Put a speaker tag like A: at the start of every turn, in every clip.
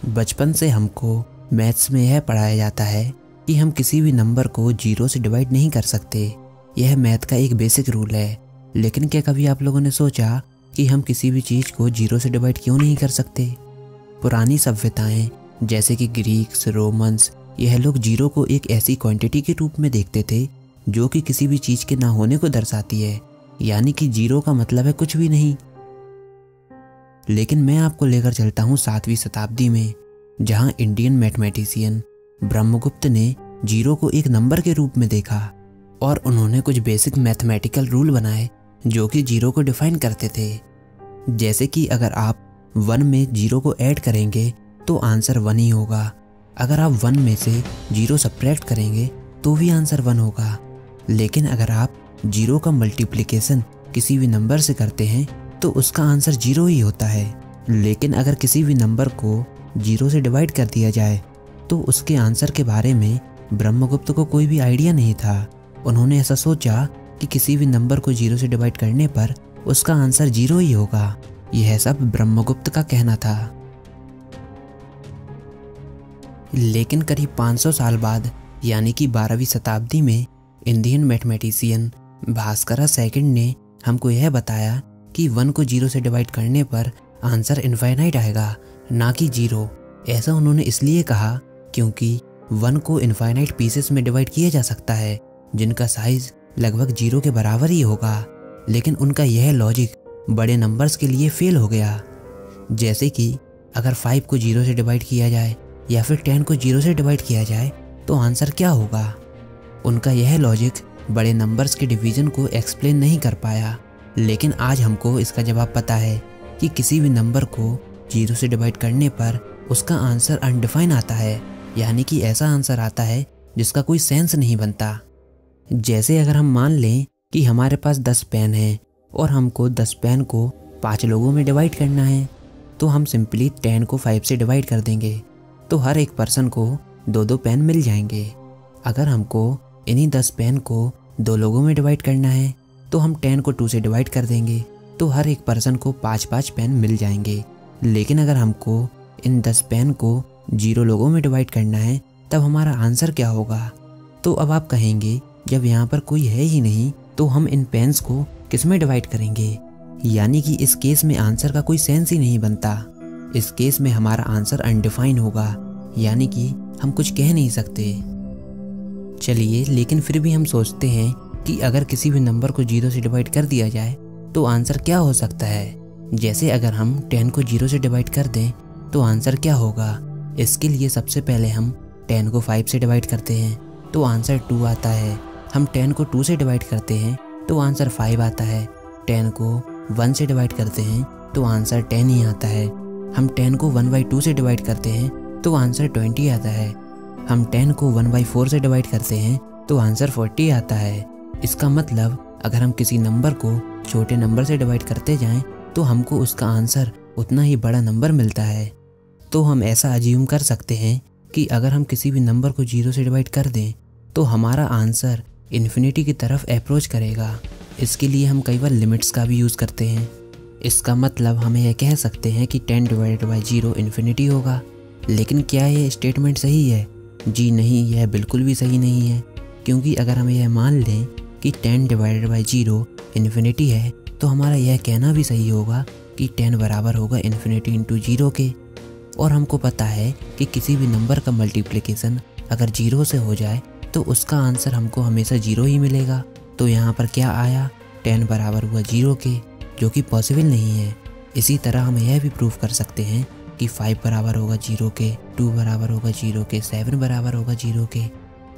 A: बचपन से हमको मैथ्स में यह पढ़ाया जाता है कि हम किसी भी नंबर को 0 से डिवाइड नहीं कर सकते। यह मैथ का एक बेसिक रूल है। लेकिन क्या कभी आप लोगों ने सोचा कि हम किसी भी चीज़ को 0 से डिवाइड क्यों नहीं कर सकते? पुरानी सभ्यताएं जैसे कि ग्रीक्स, रोमन्स, यह लोग 0 को एक ऐसी क्वांटिटी के रूप में देखते थे जो कि किसी भी चीज़ के ना होने को दर्शाती है, यानी कि 0 का मतलब है कुछ भी नहीं। लेकिन मैं आपको लेकर चलता हूँ 7वीं शताब्दी में, जहाँ इंडियन मैथमेटिशियन ब्रह्मगुप्त ने 0 को एक नंबर के रूप में देखा और उन्होंने कुछ बेसिक मैथमेटिकल रूल बनाए जो कि 0 को डिफाइन करते थे। जैसे कि अगर आप 1 में 0 को ऐड करेंगे तो आंसर 1 ही होगा। अगर आप 1 में से 0 सब्ट्रैक्ट करेंगे तो भी आंसर 1 होगा। लेकिन अगर आप 0 का मल्टीप्लिकेशन किसी भी नंबर से करते हैं तो उसका आंसर 0 ही होता है। लेकिन अगर किसी भी नंबर को 0 से डिवाइड कर दिया जाए तो उसके आंसर के बारे में ब्रह्मगुप्त को कोई भी आइडिया नहीं था। उन्होंने ऐसा सोचा कि किसी भी नंबर को 0 से डिवाइड करने पर उसका आंसर 0 ही होगा। यह सब ब्रह्मगुप्त का कहना था। लेकिन करीब 500 साल बाद यानी कि 12वीं शताब्दी में इंडियन मैथमेटिशियन भास्कर सेकंड ने हमको यह बताया कि 1 को 0 से डिवाइड करने पर आंसर इनफाइनाइट आएगा, ना कि 0। ऐसा उन्होंने इसलिए कहा क्योंकि 1 को इनफाइनाइट पीसेस में डिवाइड किया जा सकता है जिनका साइज लगभग 0 के बराबर ही होगा। लेकिन उनका यह लॉजिक बड़े नंबर्स के लिए फेल हो गया। जैसे कि अगर 5 को 0 से डिवाइड किया जाए या फिर 10 को 0 से डिवाइड किया जाए तो आंसर क्या होगा? उनका यह लॉजिक बड़े नंबर्स के डिवीज़न को एक्सप्लेन नहीं कर पाया। लेकिन आज हमको इसका जवाब पता है कि किसी भी नंबर को 0 से डिवाइड करने पर उसका आंसर अनडिफाइन आता है, यानी कि ऐसा आंसर आता है जिसका कोई सेंस नहीं बनता। जैसे अगर हम मान लें कि हमारे पास 10 पेन हैं और हमको 10 पेन को 5 लोगों में डिवाइड करना है, तो हम सिंपली 10 को 5 से डिवाइड कर देंगे तो हर एक पर्सन को 2-2 पेन मिल जाएंगे। अगर हमको इन्हीं 10 पेन को 2 लोगों में डिवाइड करना है तो हम 10 को 2 से डिवाइड कर देंगे तो हर एक पर्सन को 5-5 पेन मिल जाएंगे। लेकिन अगर हमको इन 10 पेन को 0 लोगों में डिवाइड करना है तब हमारा आंसर क्या होगा? तो अब आप कहेंगे जब यहाँ पर कोई है ही नहीं तो हम इन पेन्स को किस में डिवाइड करेंगे? यानी कि इस केस में आंसर का कोई सेंस ही नहीं बनता। इस केस में हमारा आंसर अनडिफाइन होगा, यानी कि हम कुछ कह नहीं सकते। चलिए, लेकिन फिर भी हम सोचते हैं कि अगर किसी भी नंबर को 0 से डिवाइड कर दिया जाए तो आंसर क्या हो सकता है। जैसे अगर हम 10 को 0 से डिवाइड कर दें तो आंसर क्या होगा? इसके लिए सबसे पहले हम 10 को 5 से डिवाइड करते हैं तो आंसर 2 आता है। हम 10 को 2 से डिवाइड करते हैं तो आंसर 5 आता है। 10 को 1 से डिवाइड करते हैं तो आंसर 10 ही आता है। हम 10 को 1/2 से डिवाइड करते हैं तो आंसर 20 आता है। हम 10 को 1/4 से डिवाइड करते हैं तो आंसर 40 आता है। इसका मतलब अगर हम किसी नंबर को छोटे नंबर से डिवाइड करते जाएं तो हमको उसका आंसर उतना ही बड़ा नंबर मिलता है। तो हम ऐसा अज्यूम कर सकते हैं कि अगर हम किसी भी नंबर को 0 से डिवाइड कर दें तो हमारा आंसर इन्फिनिटी की तरफ अप्रोच करेगा। इसके लिए हम कई बार लिमिट्स का भी यूज़ करते हैं। इसका मतलब हम यह कह सकते हैं कि 10 डिवाइडेड बाई 0 इन्फिनिटी होगा। लेकिन क्या यह स्टेटमेंट सही है? जी नहीं, यह बिल्कुल भी सही नहीं है। क्योंकि अगर हम यह मान लें कि 10 डिवाइडेड बाई 0 इन्फिनिटी है तो हमारा यह कहना भी सही होगा कि 10 बराबर होगा इन्फिनिटी इंटू 0 के। और हमको पता है कि किसी भी नंबर का मल्टीप्लिकेशन अगर 0 से हो जाए तो उसका आंसर हमको हमेशा 0 ही मिलेगा। तो यहाँ पर क्या आया? 10 बराबर हुआ 0 के, जो कि पॉसिबल नहीं है। इसी तरह हम यह भी प्रूव कर सकते हैं कि 5 बराबर होगा 0 के, 2 बराबर होगा 0 के, 7 बराबर होगा 0 के।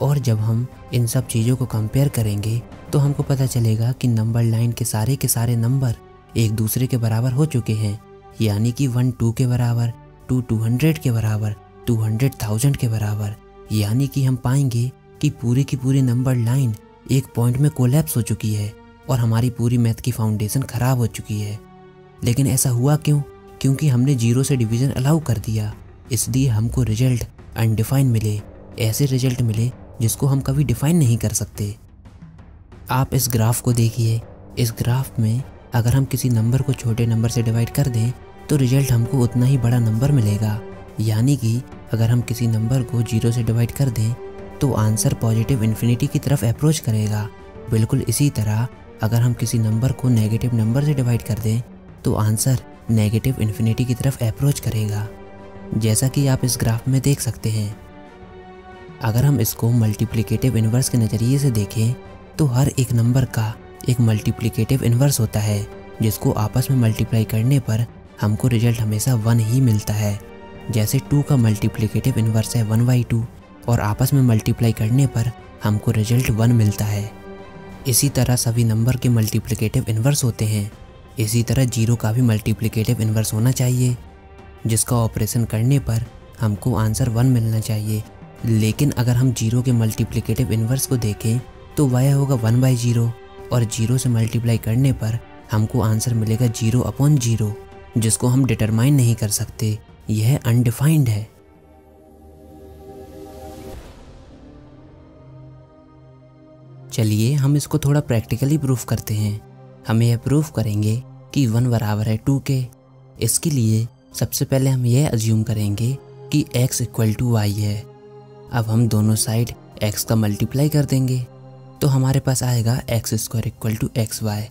A: और जब हम इन सब चीज़ों को कंपेयर करेंगे तो हमको पता चलेगा कि नंबर लाइन के सारे नंबर एक दूसरे के बराबर हो चुके हैं। यानी कि 1 2 के बराबर, 2 200 के बराबर, 200,000 के बराबर। यानी कि हम पाएंगे कि पूरी की पूरी नंबर लाइन एक पॉइंट में कोलैप्स हो चुकी है और हमारी पूरी मैथ की फाउंडेशन ख़राब हो चुकी है। लेकिन ऐसा हुआ क्यों? क्योंकि हमने 0 से डिवीज़न अलाउ कर दिया। इसलिए हमको रिजल्ट अनडिफाइन मिले, ऐसे रिजल्ट मिले जिसको हम कभी डिफाइन नहीं कर सकते। आप इस ग्राफ को देखिए। इस ग्राफ में अगर हम किसी नंबर को छोटे नंबर से डिवाइड कर दें तो रिजल्ट हमको उतना ही बड़ा नंबर मिलेगा। यानी कि अगर हम किसी नंबर को 0 से डिवाइड कर दें तो आंसर पॉजिटिव इन्फिनिटी की तरफ अप्रोच करेगा। बिल्कुल इसी तरह अगर हम किसी नंबर को नेगेटिव नंबर से डिवाइड कर दें तो आंसर नेगेटिव इन्फिनिटी की तरफ अप्रोच करेगा, जैसा कि आप इस ग्राफ में देख सकते हैं। अगर हम इसको मल्टीप्लिकेटिव इन्वर्स के नज़रिए से देखें तो हर एक नंबर का एक मल्टीप्लिकेटिव इन्वर्स होता है, जिसको आपस में मल्टीप्लाई करने पर हमको रिजल्ट हमेशा 1 ही मिलता है। जैसे 2 का मल्टीप्लिकेटिव इन्वर्स है 1/2 और आपस में मल्टीप्लाई करने पर हमको रिजल्ट 1 मिलता है। इसी तरह सभी नंबर के मल्टीप्लिकेटिव इन्वर्स होते हैं। इसी तरह 0 का भी मल्टीप्लिकेटिव इन्वर्स होना चाहिए, जिसका ऑपरेशन करने पर हमको आंसर 1 मिलना चाहिए। लेकिन अगर हम 0 के मल्टीप्लिकेटिव इन्वर्स को देखें तो वह होगा 1/0 और 0 से मल्टीप्लाई करने पर हमको आंसर मिलेगा 0/0, जिसको हम डिटरमाइन नहीं कर सकते, यह अनडिफाइंड है। चलिए हम इसको थोड़ा प्रैक्टिकली प्रूफ करते हैं। हम यह प्रूफ करेंगे कि 1 बराबर है 2 के। इसके लिए सबसे पहले हम यह अज्यूम करेंगे कि x = y है। अब हम दोनों साइड x का मल्टीप्लाई कर देंगे तो हमारे पास आएगा x² = xy।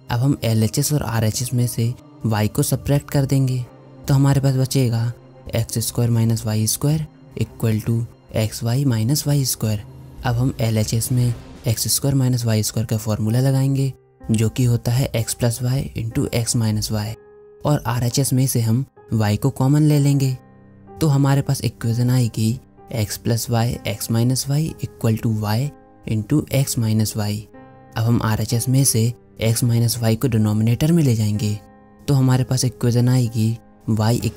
A: अब हम LHS और RHS में से y को सब्ट्रैक्ट कर देंगे तो हमारे पास बचेगा x² - y² = xy - y²। अब हम LHS में x² - y² का फॉर्मूला लगाएंगे जो कि होता है x + y × x - y, और RHS में से हम y को कॉमन ले लेंगे तो हमारे पास इक्वेशन आएगी x + y x - y = y × x - y। अब हम RHS में से x - y को डिनोमिनेटर में ले जाएंगे तो हमारे पास इक्वेशन आएगी y =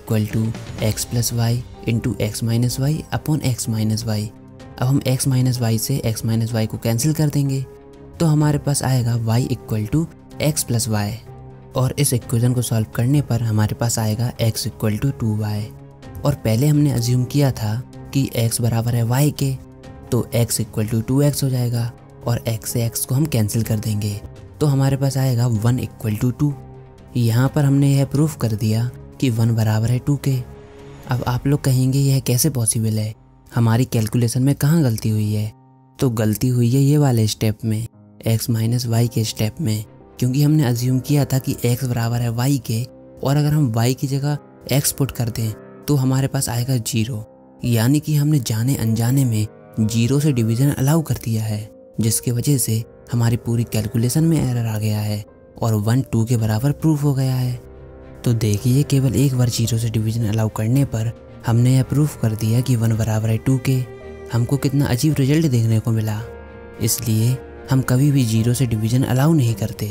A: x + y × x - y / x - y। अब हम x - y से x - y को कैंसिल कर देंगे तो हमारे पास आएगा y = x + y, और इस इक्वेशन को सॉल्व करने पर हमारे पास आएगा x = 2y। और पहले हमने अज्यूम किया था कि x बराबर है y के, तो x = 2x हो जाएगा और x से x को हम कैंसिल कर देंगे तो हमारे पास आएगा 1 = 2। यहाँ पर हमने यह प्रूफ कर दिया कि 1 बराबर है 2 के। अब आप लोग कहेंगे यह कैसे पॉसिबल है, हमारी कैलकुलेशन में कहाँ गलती हुई है? तो गलती हुई है ये वाले स्टेप में, x - y के स्टेप में, क्योंकि हमने अज्यूम किया था कि x बराबर है y के, और अगर हम y की जगह x पुट कर दें तो हमारे पास आएगा 0। यानी कि हमने जाने अनजाने में 0 से डिवीज़न अलाउ कर दिया है, जिसकी वजह से हमारी पूरी कैलकुलेशन में एरर आ गया है और 1 2 के बराबर प्रूफ हो गया है। तो देखिए केवल एक बार 0 से डिवीज़न अलाउ करने पर हमने यह प्रूफ कर दिया कि 1 बराबर है 2 के। हमको कितना अजीब रिजल्ट देखने को मिला, इसलिए हम कभी भी 0 से डिवीज़न अलाउ नहीं करते।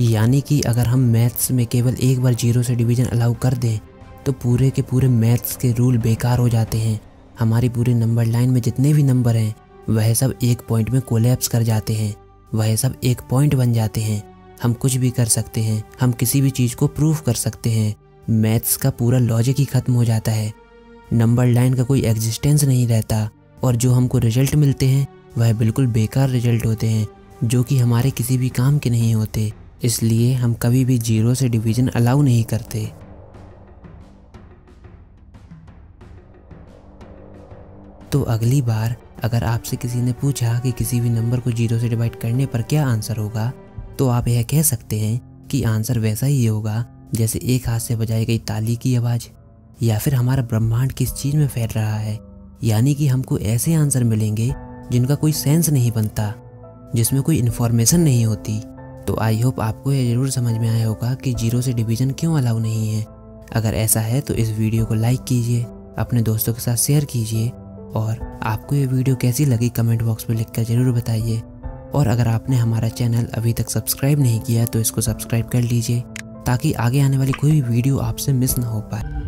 A: यानी कि अगर हम मैथ्स में केवल एक बार 0 से डिवीज़न अलाउ कर दें तो पूरे के पूरे मैथ्स के रूल बेकार हो जाते हैं। हमारी पूरी नंबर लाइन में जितने भी नंबर हैं वह सब एक पॉइंट में कोलैप्स कर जाते हैं, वह सब एक पॉइंट बन जाते हैं। हम कुछ भी कर सकते हैं, हम किसी भी चीज़ को प्रूफ कर सकते हैं, मैथ्स का पूरा लॉजिक ही ख़त्म हो जाता है, नंबर लाइन का कोई एग्जिस्टेंस नहीं रहता, और जो हमको रिजल्ट मिलते हैं वह बिल्कुल बेकार रिजल्ट होते हैं जो कि हमारे किसी भी काम के नहीं होते। इसलिए हम कभी भी 0 से डिवीज़न अलाउ नहीं करते। तो अगली बार अगर आपसे किसी ने पूछा कि किसी भी नंबर को 0 से डिवाइड करने पर क्या आंसर होगा, तो आप यह कह सकते हैं कि आंसर वैसा ही होगा जैसे एक हाथ से बजाई गई ताली की आवाज़, या फिर हमारा ब्रह्मांड किस चीज़ में फैल रहा है। यानी कि हमको ऐसे आंसर मिलेंगे जिनका कोई सेंस नहीं बनता, जिसमें कोई इन्फॉर्मेशन नहीं होती। तो आई होप आपको यह ज़रूर समझ में आया होगा कि 0 से डिवीज़न क्यों अलाउ नहीं है। अगर ऐसा है तो इस वीडियो को लाइक कीजिए, अपने दोस्तों के साथ शेयर कीजिए, और आपको ये वीडियो कैसी लगी कमेंट बॉक्स में लिखकर ज़रूर बताइए। और अगर आपने हमारा चैनल अभी तक सब्सक्राइब नहीं किया तो इसको सब्सक्राइब कर लीजिए ताकि आगे आने वाली कोई भी वीडियो आपसे मिस ना हो पाए।